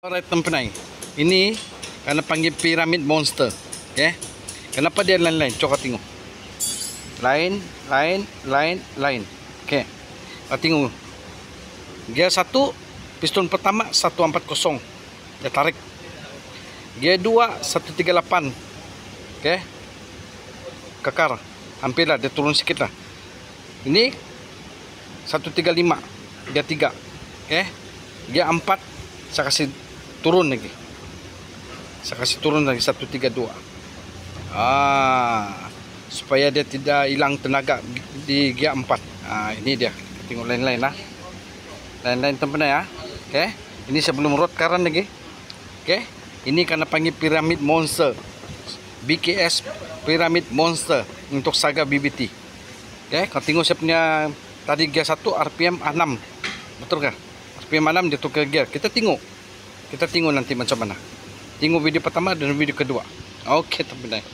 Alright teman-teman, ini karena panggil Pyramid Monster. Okay. Kenapa dia lain-lain? Coba tengok. Lain. Okay. Tengok. Gear 1, piston pertama 140. Dia tarik. Gear 2 138. Okay. Kekar. Hampirlah dia turun sikit lah. Ini 135. Gear 3. Okay. Gear 4 saya kasih turun lagi. Saya kasih turun lagi 132. Supaya dia tidak hilang tenaga di gear 4. Ini dia. Tengok lain-lain lah. Lain-lain teman-teman ya. Okey. Ini sebelum road current lagi. Okey. Ini karena panggil Pyramid Monster. BKS Pyramid Monster untuk Saga BBT. Okey, kau tengok saya punya tadi gear 1 RPM 6. Betul kah? RPM 6 dia tukar gear. Kita tengok nanti macam mana. Tengok video pertama dan video kedua. Okey teman-teman.